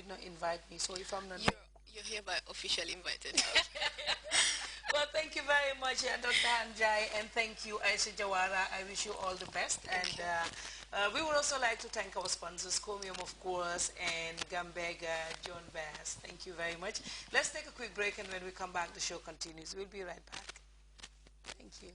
did not invite me. So if I'm not... You're hereby officially invited out. Well, thank you very much, Dr. Hanjai, and thank you, Aisha Jawara. I wish you all the best. We would also like to thank our sponsors, Comium, of course, and Gambega, John Bass. Thank you very much. Let's take a quick break, and when we come back, the show continues. We'll be right back. Thank you.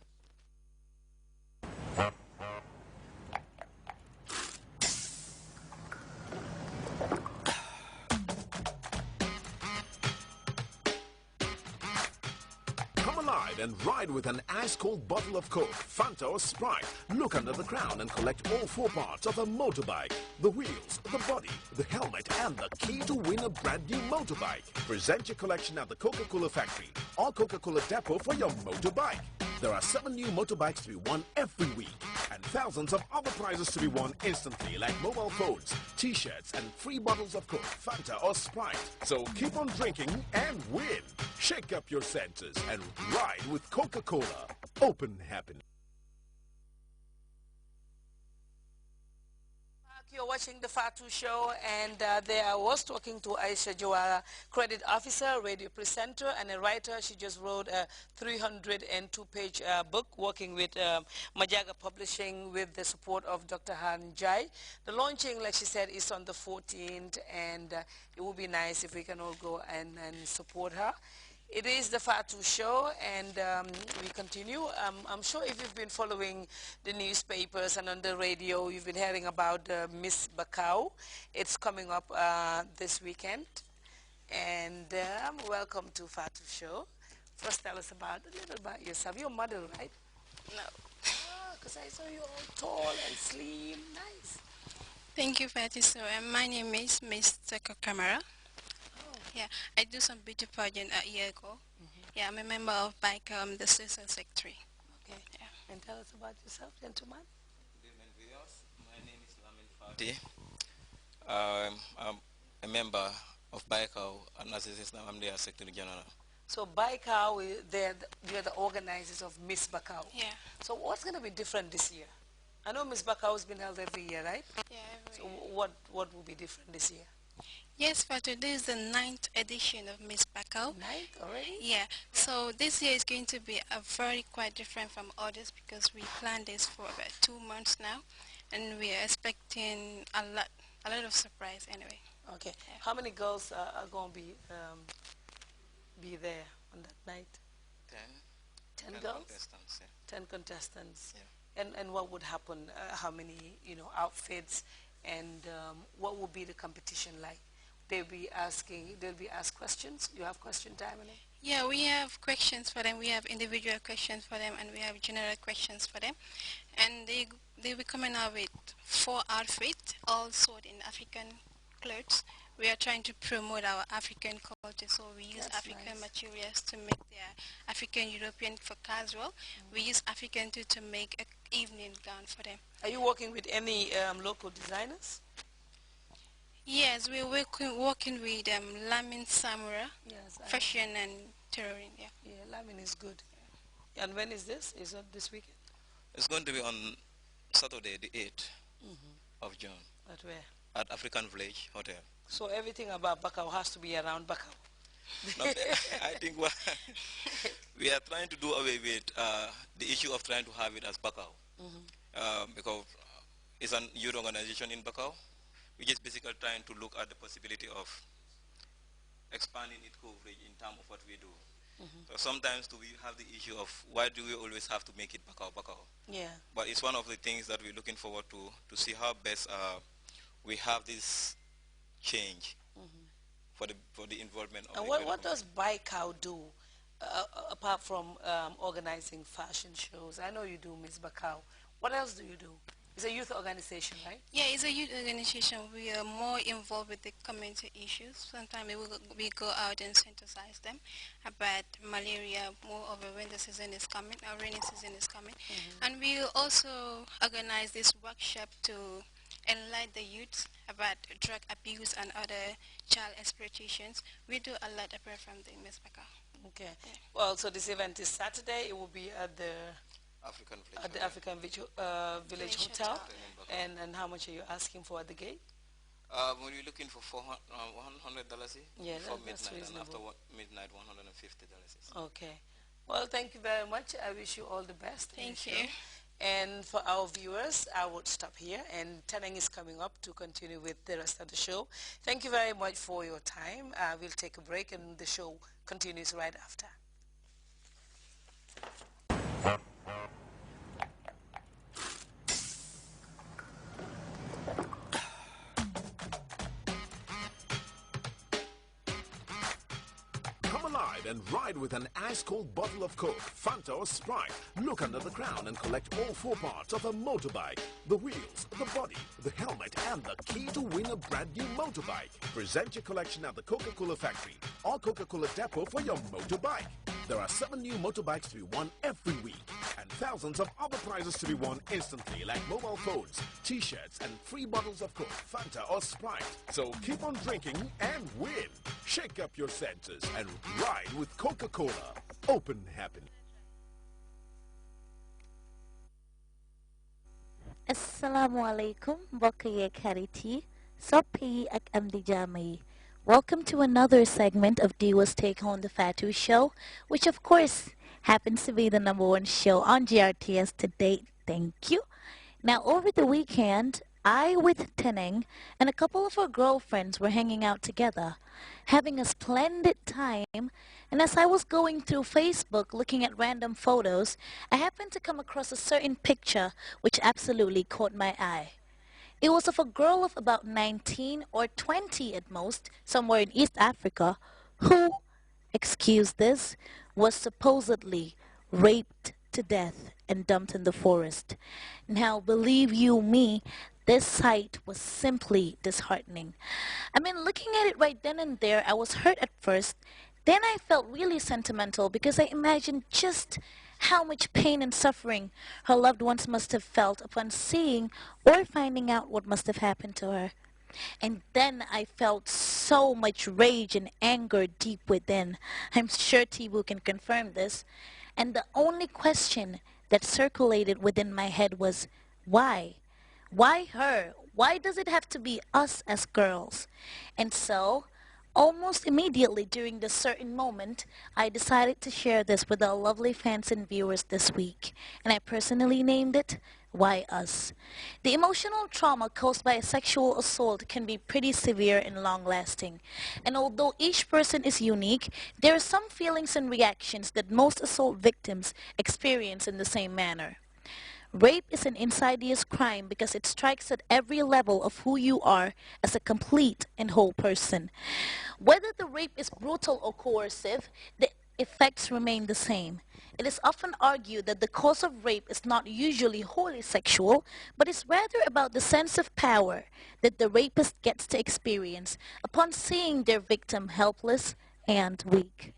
And ride with an ice-cold bottle of Coke, Fanta or Sprite. Look under the crown and collect all 4 parts of a motorbike. The wheels, the body, the helmet, and the key to win a brand new motorbike. Present your collection at the Coca-Cola factory or Coca-Cola depot for your motorbike. There are 7 new motorbikes to be won every week and thousands of other prizes to be won instantly, like mobile phones, t-shirts, and free bottles of Coke, Fanta or Sprite. So keep on drinking and win. Shake up your senses and ride with Coca-Cola. Open happiness. You're watching the Fatu Show, and there I was talking to Aisha Jawara, credit officer, radio presenter, and a writer. She just wrote a 302-page book working with Majaga Publishing with the support of Dr. Han Jai. The launching, like she said, is on the 14th, and it would be nice if we can all go and support her. It is the Fatu Show, and we continue. I'm sure if you've been following the newspapers and on the radio, you've been hearing about Miss Bakau. It's coming up this weekend. And welcome to Fatu Show. First, tell us a little about yourself. You're a model, right? No. Because I saw you all tall and slim. Nice. Thank you, Fatty. So my name is Miss Teko Camara. Yeah, I do some beauty pageant a year ago. Yeah, I'm a member of BICAM, the social secretary. Okay. Yeah. And tell us about yourself, gentlemen. Good evening, viewers. My name is Lamin Fati. I'm a member of BICAM, and as it is now, I'm their secretary general. So BICAM, you're the organizers of Miss Bakau. Yeah. So what's going to be different this year? I know Miss Bakau has been held every year, right? Yeah, every year. So what will be different this year? Yes, for today is the 9th edition of Miss Bakau. 9th already? Yeah. So this year is going to be quite different from others because we planned this for about 2 months now, and we are expecting a lot of surprise anyway. Okay. Yeah. How many girls are going to be there on that night? 10. 10 girls? Contestants, yeah. 10 contestants. Yeah. And what would happen? How many outfits? And what will be the competition like? They'll be asked questions. You have question time in it? Yeah, we have questions for them. We have individual questions for them, and we have general questions for them. And they'll be coming out with 4 outfits, all sold in African clothes. We are trying to promote our African culture, so we use African materials to make their African European for casual. We use African to make an evening gown for them. Are you working with any local designers? Yes, we're working with Lamin Samura, fashion and tailoring. Yeah. Yeah, Lamin is good. And when is this? Is it this weekend? It's going to be on Saturday, the 8th of June. At where? At African Village Hotel. So everything about Bakau has to be around Bakau. No, I think we are trying to do away with the issue of trying to have it as Bakau. Because it's a youth organization in Bakau. We're just basically trying to look at the possibility of expanding its coverage in terms of what we do. So sometimes we have the issue of why do we always have to make it Bakau? Yeah. But it's one of the things that we're looking forward to see how best we have this change for the involvement of. And what does BICAO do apart from organizing fashion shows? I know you do, Ms. Bakau. What else do you do? It's a youth organization, right? Yeah, it's a youth organization. We are more involved with the community issues. Sometimes we go out and synthesize them about malaria. More of a winter season is coming, our rainy season is coming. And we also organize this workshop to enlighten the youth about drug abuse and other child exploitations. We do a lot apart from the Miss Bakau. Okay. Yeah. Well, so this event is Saturday. It will be at the African Village Hotel. And how much are you asking for at the gate? We'll be looking for $100 Yeah, before that's midnight, and after reasonable. midnight, $150. Okay. Well, thank you very much. I wish you all the best in the Thank show. you. And for our viewers, I would stop here. And Tanang is coming up to continue with the rest of the show. Thank you very much for your time. We'll take a break and the show continues right after. Come alive and ride with an ice-cold bottle of Coke, Fanta or Sprite. Look under the crown and collect all four parts of a motorbike. The wheels, the body, the helmet, and the key to win a brand new motorbike. Present your collection at the Coca-Cola factory or Coca-Cola depot for your motorbike. There are 7 new motorbikes to be won every week and thousands of other prizes to be won instantly, like mobile phones, t-shirts, and free bottles of Coke, Fanta or Sprite. So keep on drinking and win. Shake up your senses and ride with Coca-Cola. Open happiness. Assalamualaikum, mbokk yeeg xarit yi soppe yi ak am di jàmm yi. Welcome to another segment of Diwa's Take on the Fatu Show, which of course happens to be the #1 show on GRTS to date. Thank you. Now, over the weekend, I, with Teneng, and a couple of our girlfriends were hanging out together, having a splendid time, and as I was going through Facebook looking at random photos, I happened to come across a certain picture which absolutely caught my eye. It was of a girl of about 19 or 20 at most, somewhere in East Africa, who, excuse this, was supposedly raped to death and dumped in the forest. Now, believe you me, this sight was simply disheartening. I mean, looking at it right then and there, I was hurt at first. Then I felt really sentimental because I imagined just how much pain and suffering her loved ones must have felt upon seeing or finding out what must have happened to her. And then I felt so much rage and anger deep within. I'm sure Tibu can confirm this. And the only question that circulated within my head was, why? Why her? Why does it have to be us as girls? And so, almost immediately during this certain moment, I decided to share this with our lovely fans and viewers this week. And I personally named it, Why Us? The emotional trauma caused by a sexual assault can be pretty severe and long-lasting. And although each person is unique, there are some feelings and reactions that most assault victims experience in the same manner. Rape is an insidious crime because it strikes at every level of who you are as a complete and whole person. Whether the rape is brutal or coercive, the effects remain the same. It is often argued that the cause of rape is not usually wholly sexual, but is rather about the sense of power that the rapist gets to experience upon seeing their victim helpless and weak.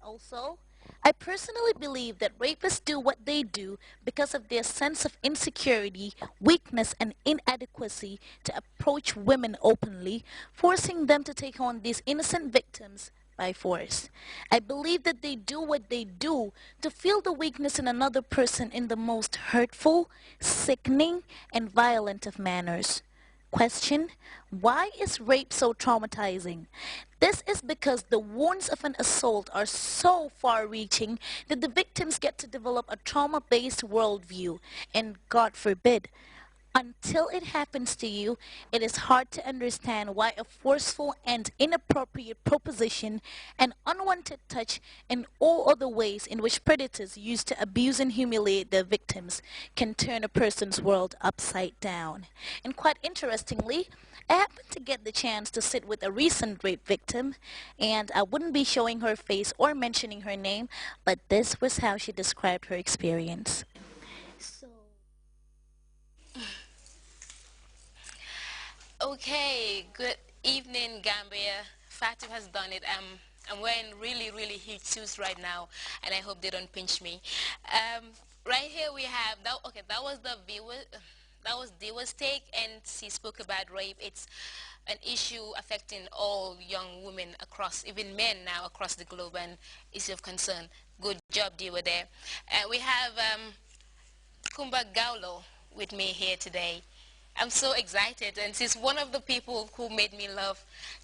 Also, I personally believe that rapists do what they do because of their sense of insecurity, weakness, and inadequacy to approach women openly, forcing them to take on these innocent victims by force. I believe that they do what they do to feel the weakness in another person in the most hurtful, sickening, and violent of manners. Question: why is rape so traumatizing? This is because the wounds of an assault are so far-reaching that the victims get to develop a trauma-based worldview, and God forbid, until it happens to you, it is hard to understand why a forceful and inappropriate proposition, an unwanted touch, and all other ways in which predators use to abuse and humiliate their victims can turn a person's world upside down. And quite interestingly, I happened to get the chance to sit with a recent rape victim, and I wouldn't be showing her face or mentioning her name, but this was how she described her experience. Okay, good evening, Gambia. Fatu has done it. I'm wearing really, really huge suits right now, and I hope they don't pinch me. Right here we have that. Okay, that was the viewer. That was Dewa's take, and she spoke about rape. It's an issue affecting all young women across, even men now across the globe, and issue of concern. Good job, Dewa, there. We have Kumba Gaulo with me here today. I'm so excited, and she's one of the people who made me love